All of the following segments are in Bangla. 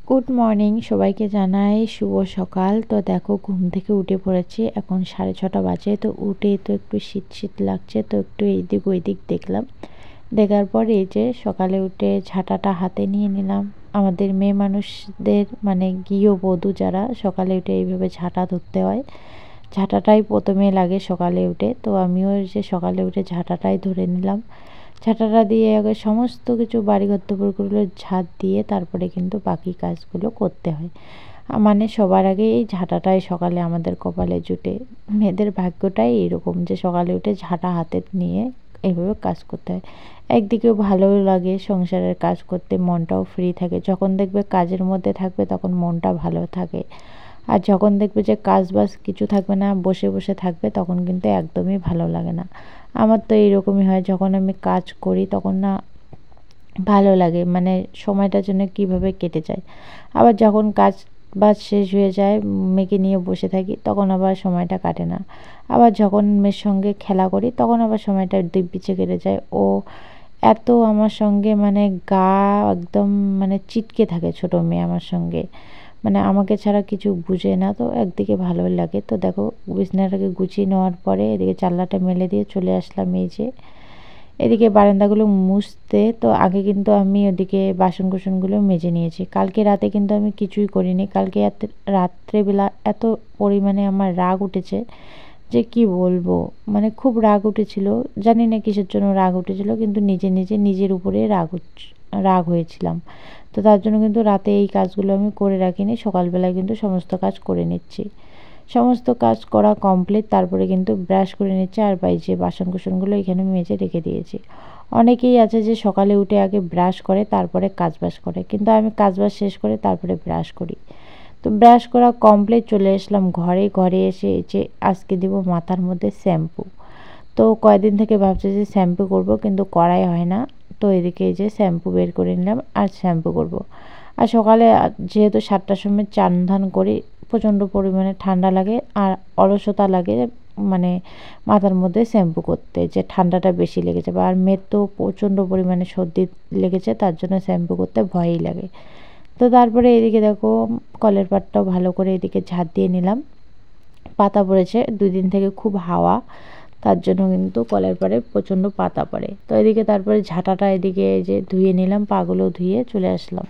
গুড মর্নিং সবাইকে জানাই শুভ সকাল। তো দেখো ঘুম থেকে উঠে পড়েছি, এখন 6:30 বাজে। তো উঠে তো একটু শীত শীত লাগছে, তো একটু এইদিক ওইদিক দেখলাম। দেখার পর এই যে সকালে উঠে ঝাঁটাটা হাতে নিয়ে নিলাম। আমাদের মেয়ে মানুষদের মানে গৃহবধূ যারা সকালে উঠে এইভাবে ঝাঁটা ধরতে হয়, ঝাঁটাটাই প্রথমে লাগে সকালে উঠে। তো আমিও যে সকালে উঠে ঝাঁটাটাই ধরে নিলাম। ঝাঁটাটা দিয়ে আগে সমস্ত কিছু বাড়িঘর দুপুরগুলো ঝাঁট দিয়ে তারপরে কিন্তু বাকি কাজগুলো করতে হয়। মানে সবার আগে এই ঝাঁটাটাই সকালে আমাদের কপালে জুটে। মেয়েদের ভাগ্যটাই এরকম যে সকালে উঠে ঝাঁটা হাতে নিয়ে এইভাবে কাজ করতে হয়। একদিকেও ভালোও লাগে সংসারের কাজ করতে, মনটাও ফ্রি থাকে। যখন দেখবে কাজের মধ্যে থাকবে তখন মনটা ভালো থাকে, আর যখন দেখবে যে কাজ বাজ কিছু থাকবে না, বসে বসে থাকবে, তখন কিন্তু একদমই ভালো লাগে না। আমার তো এইরকমই হয়, যখন আমি কাজ করি তখন না ভালো লাগে, মানে সময়টার জন্য কিভাবে কেটে যায়। আবার যখন কাজ বাজ শেষ হয়ে যায়, মেয়েকে নিয়ে বসে থাকি, তখন আবার সময়টা কাটে না। আবার যখন মেয়ের সঙ্গে খেলা করি তখন আবার সময়টা দিব্যিচে কেটে যায়। ও এত আমার সঙ্গে মানে গা একদম মানে চিটকে থাকে ছোট মেয়ে আমার সঙ্গে, মানে আমাকে ছাড়া কিছু বুঝে না। তো একদিকে ভালো লাগে। তো দেখো বিছানাটাকে গুছিয়ে নেওয়ার পরে এদিকে চাল্লাটা মেলে দিয়ে চলে আসলাম এই যে এদিকে বারান্দাগুলো মুছতে। তো আগে কিন্তু আমি ওদিকে বাসন কুসনগুলো মেজে নিয়েছি। কালকে রাতে কিন্তু আমি কিছুই করিনি। কালকে রাত্রেবেলা এত পরিমাণে আমার রাগ উঠেছে যে কি বলবো, মানে খুব রাগ উঠেছিল। জানি না কিসের জন্য রাগ উঠেছিল, কিন্তু নিজের উপরে রাগ হয়েছিলাম। তো তার জন্য কিন্তু রাতে এই কাজগুলো আমি করে রাখিনি, সকালবেলায় কিন্তু সমস্ত কাজ করে নিচ্ছি। সমস্ত কাজ করা কমপ্লিট, তারপরে কিন্তু ব্রাশ করে নিচ্ছে। আর যে বাসন কুসনগুলো এখানে মেজে রেখে দিয়েছি। অনেকেই আছে যে সকালে উঠে আগে ব্রাশ করে তারপরে কাজবাজ করে, কিন্তু আমি কাজবাজ শেষ করে তারপরে ব্রাশ করি। তো ব্রাশ করা কমপ্লিট, চলে আসলাম ঘরে এসে এই যে আজকে দিব মাথার মধ্যে শ্যাম্পু। তো কয়েকদিন থেকে ভাবছি যে শ্যাম্পু করব, কিন্তু করাই হয় না। তো এদিকে এই যে শ্যাম্পু বের করে নিলাম আর শ্যাম্পু করব। আর সকালে যেহেতু 7টার সময় চান ধান করি, প্রচণ্ড পরিমাণে ঠান্ডা লাগে আর অলসতা লাগে, মানে মাথার মধ্যে শ্যাম্পু করতে, যে ঠান্ডাটা বেশি লেগে যাবে। আর মেয়ের তো প্রচণ্ড পরিমাণে সর্দি লেগেছে, তার জন্য শ্যাম্পু করতে ভয়ই লাগে। তো তারপরে এদিকে দেখো কলের পাটটাও ভালো করে এদিকে ঝাঁট দিয়ে নিলাম। পাতা পড়েছে 2 দিন থেকে, খুব হাওয়া, তার জন্য কিন্তু কলের পাড়ে প্রচণ্ড পাতা পড়ে। তো এদিকে তারপরে ঝাঁটাটা এদিকে যে ধুয়ে নিলাম, পাগুলো ধুয়ে চলে আসলাম।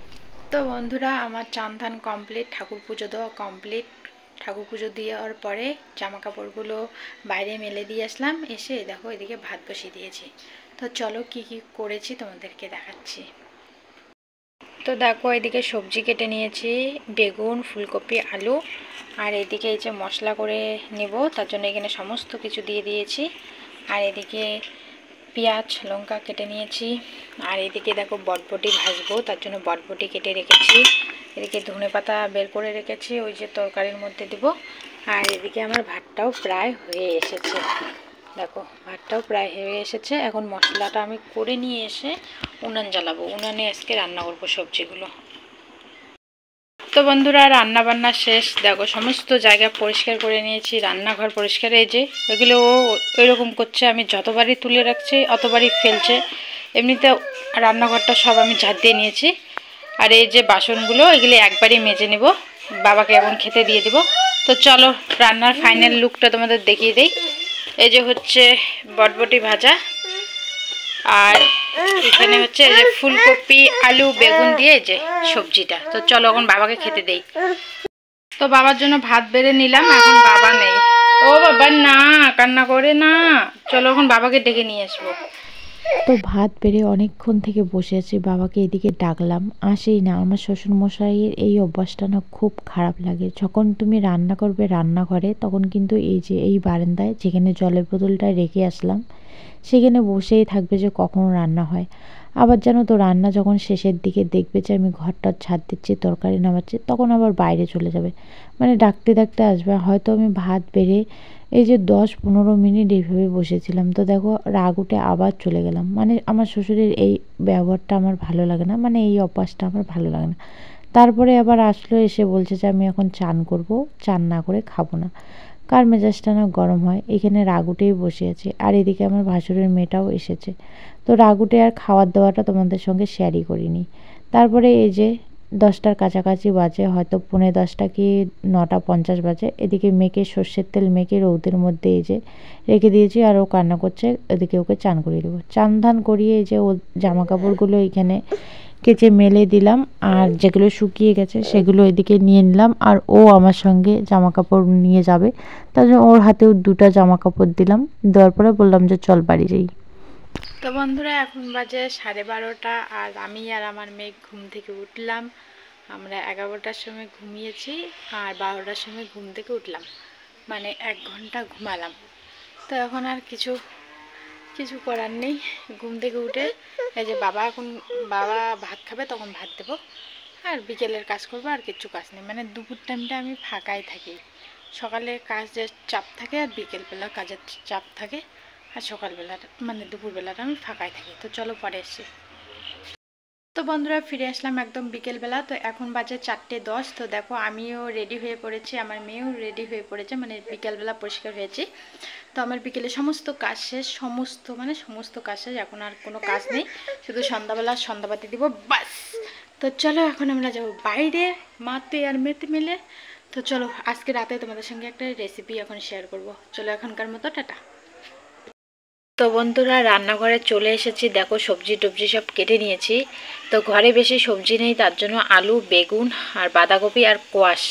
তো বন্ধুরা আমার চান ধান কমপ্লিট, ঠাকুর পুজো দেওয়া কমপ্লিট। ঠাকুর পুজো দেওয়ার পরে জামা কাপড়গুলো বাইরে মেলে দিয়ে আসলাম। এসে দেখো এদিকে ভাত বসিয়ে দিয়েছি। তো চলো কি কি করেছি তোমাদেরকে দেখাচ্ছি। তো দেখো এদিকে সবজি কেটে নিয়েছি, বেগুন, ফুলকপি, আলু। আর এদিকে এই যে মশলা করে নেব, তার জন্য এখানে সমস্ত কিছু দিয়ে দিয়েছি। আর এদিকে পেঁয়াজ লঙ্কা কেটে নিয়েছি। আর এদিকে দেখো বটবটি ভাজবো, তার জন্য বটবটি কেটে রেখেছি। এদিকে ধনেপাতা বের করে রেখেছি, ওই যে তরকারির মধ্যে দেব। আর এদিকে আমার ভাতটাও প্রায় হয়ে এসেছে। দেখো ভাতটাও প্রায় হয়ে এসেছে। এখন মশলাটা আমি করে নিয়ে এসে উনান জ্বালাবো, উনানে আজকে রান্না করবো সবজিগুলো। তো বন্ধুরা রান্না বান্না শেষ। দেখো সমস্ত জায়গা পরিষ্কার করে নিয়েছি, রান্নাঘর পরিষ্কার। এই যে এগুলো ও ওইরকম করছে, আমি যতবারই তুলে রাখছি অতবারই ফেলছে। এমনিতে রান্নাঘরটা সব আমি ঝাড় দিয়ে নিয়েছি। আর এই যে বাসনগুলো এগুলো একবারই মেজে নেব, বাবাকে এখন খেতে দিয়ে দিব। তো চলো রান্নার ফাইনাল লুকটা তোমাদের দেখিয়ে দিই। এই যে হচ্ছে বটবটি ভাজা, আর এখানে হচ্ছে এই যে ফুলকপি আলু বেগুন দিয়ে যে সবজিটা। তো চলো এখন বাবাকে খেতে দেই। তো বাবার জন্য ভাত বেড়ে নিলাম, এখন বাবা নেই। ও বাবা না, কান্না করে না। চলো এখন বাবাকে ডেকে নিয়ে আসবো। তো ভাত বেড়ে অনেকক্ষণ থেকে বসে আছি, বাবাকে এদিকে ডাকলাম, আসেই না। আমার শ্বশুরমশাইয়ের এই অভ্যাসটা না খুব খারাপ লাগে। যখন তুমি রান্না করবে রান্নাঘরে, তখন কিন্তু এই যে এই বারান্দায় যেখানে জলের বোতলটা রেখে আসলাম, সেখানে বসেই থাকবে যে কখন রান্না হয়। আবার জানো তো রান্না যখন শেষের দিকে দেখবে যে আমি ঘরটা ঝাড় দিচ্ছি, তরকারি নামাচ্ছি, তখন আবার বাইরে চলে যাবে, মানে ডাকতে ডাকতে আসবে। হয়তো আমি ভাত বেড়ে এই যে 10-15 মিনিট এইভাবে বসেছিলাম। তো দেখো রাগ উঠে আবার চলে গেলাম। মানে আমার শ্বশুরের এই ব্যবহারটা আমার ভালো লাগে না, মানে এই অভ্যাসটা আমার ভালো লাগে না। তারপরে আবার আসলো, এসে বলছে যে আমি এখন চান করব, চান না করে খাবো না। কার মেজাজটা না গরম হয়। এখানে রাগ উঠেই বসে আছে। আর এদিকে আমার ভাসুরের মেয়েটাও এসেছে। তো রাগ উঠে আর খাওয়ার দাওয়াটা তোমাদের সঙ্গে শেয়ারই করিনি। তারপরে এই যে 10টার কাছাকাছি বাজে, হয়তো 9:45 কি 9:50 বাজে। এদিকে মেয়েকে সর্ষের তেল মেখে রৌদের মধ্যে এই যে রেখে দিয়েছি, আর ও কান্না করছে। এদিকে ওকে চান করিয়ে দেবো। চান ধান করিয়ে এই যে ও জামা কাপড়গুলো এইখানে কেচে মেলে দিলাম, আর যেগুলো শুকিয়ে গেছে সেগুলো এদিকে নিয়ে নিলাম। আর ও আমার সঙ্গে জামা কাপড় নিয়ে যাবে, তার জন্য ওর হাতেও 2টা জামা কাপড় দিলাম। দেওয়ার পরে বললাম যে চল বাড়ি যাই। তো বন্ধুরা এখন বাজে 12:30, আর আমি আর আমার মেয়ে ঘুম থেকে উঠলাম। আমরা 11টার সময় ঘুমিয়েছি আর 12টার সময় ঘুম থেকে উঠলাম, মানে 1 ঘন্টা ঘুমালাম। তো এখন আর কিছু করার নেই। ঘুম থেকে উঠে এই যে বাবা ভাত খাবে, তখন ভাত দেবো, আর বিকেলের কাজ করবো। আর কিছু কাজ নেই, মানে দুপুর টাইমটা আমি ফাঁকাই থাকি। সকালে কাজের চাপ থাকে আর বিকেলবেলা কাজের চাপ থাকে, আর সকালবেলাটা মানে দুপুরবেলাটা আমি ফাঁকাই থাকি। তো চলো পরে এসছি। তো বন্ধুরা ফিরে আসলাম একদম বিকেলবেলা। তো এখন বাজে 4:10। তো দেখো আমিও রেডি হয়ে পড়েছি, আমার মেয়েও রেডি হয়ে পড়েছে, মানে বিকেলবেলা পরিষ্কার হয়েছি। তো আমার বিকেলে সমস্ত কাজ শেষ, সমস্ত কাজ শেষ। এখন আর কোনো কাজ নেই, শুধু সন্ধ্যাবেলা সন্ধ্যাবাতি দিব, বাস। তো চলো এখন আমরা যাবো বাইরে, মাতে আর মেতে মিলে। তো চলো আজকে রাতে তোমাদের সঙ্গে একটা রেসিপি এখন শেয়ার করব। চলো এখনকার মতো টাটা। তো বন্ধুরা রান্নাঘরে চলে এসেছি। দেখো সবজি টবজি সব কেটে নিয়েছি। তো ঘরে বেশি সবজি নেই, তার জন্য আলু, বেগুন আর বাঁধাকপি আর কোয়াশ।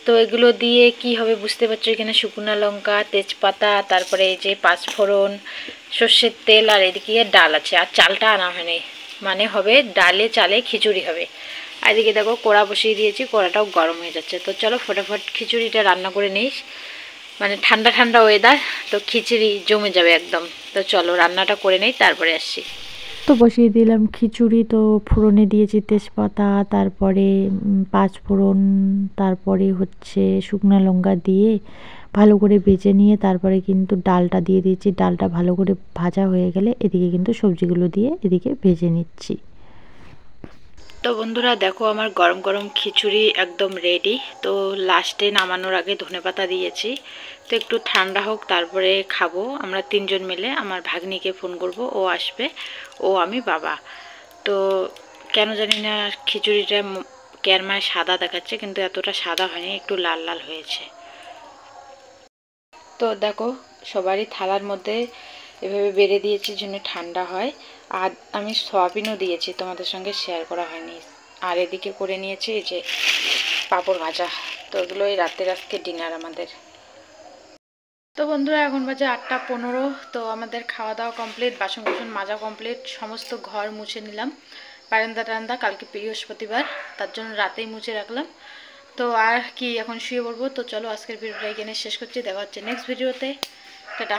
তো এগুলো দিয়ে কি হবে বুঝতে পারছো। এখানে শুকনো লঙ্কা, তেজপাতা, তারপরে এই যে পাঁচফোড়ন, সর্ষের তেল, আর এদিকে ডাল আছে। আর চালটা আনা হয়নি, মানে হবে ডালে চালে খিচুড়ি হবে। আর এদিকে দেখো কড়া বসিয়ে দিয়েছি, কড়াটাও গরম হয়ে যাচ্ছে। তো চলো ফটাফট খিচুড়িটা রান্না করে নিস, মানে ঠান্ডা ঠান্ডা ওয়েদার, তো খিচুড়ি জমে যাবে একদম। তো চলো রান্নাটা করে নেই, তারপরে আসছি। তো বসিয়ে দিলাম খিচুড়ি। তো ফোড়নে দিয়েছি তেজপাতা, তারপরে পাঁচফোড়ন, তারপরে হচ্ছে শুকনো লঙ্কা দিয়ে ভালো করে ভেজে নিয়ে তারপরে কিন্তু ডালটা দিয়ে দিয়েছি। ডালটা ভালো করে ভাজা হয়ে গেলে এদিকে কিন্তু সবজিগুলো দিয়ে এদিকে ভেজে নিচ্ছি। তো বন্ধুরা দেখো আমার গরম গরম খিচুড়ি একদম রেডি। তো লাস্টে নামানোর আগে ধনেপাতা দিয়েছি। তো একটু ঠান্ডা হোক তারপরে খাবো। আমরা 3জন মিলে, আমার ভাগ্নিকে ফোন করব, ও আসবে, ও আমি বাবা। তো কেন জানি না খিচুড়িটা ক্যারমায় সাদা দেখাচ্ছে, কিন্তু এতটা সাদা হয়নি, একটু লাল লাল হয়েছে। তো দেখো সবারই থালার মধ্যে এভাবে বেড়ে দিয়েছি যেন ঠান্ডা হয়। আর আমি সয়াবিনও দিয়েছি, তোমাদের সঙ্গে শেয়ার করা হয়নি। আর এদিকে করে নিয়েছি এই যে পাঁপড় ভাজা। তো এগুলো এই রাতের আজকে ডিনার আমাদের। তো বন্ধুরা এখন বাজে 8:15। তো আমাদের খাওয়া দাওয়া কমপ্লিট, বাসন কুসন মাজা কমপ্লিট, সমস্ত ঘর মুছে নিলাম। বারান্দা টারান্দা কালকে বৃহস্পতিবার, তার জন্য রাতেই মুছে রাখলাম। তো আর কি এখন শুয়ে পড়বো। তো চলো আজকের ভিডিওটা এখানে শেষ করছি, দেখা হচ্ছে নেক্সট ভিডিওতে। টাটা।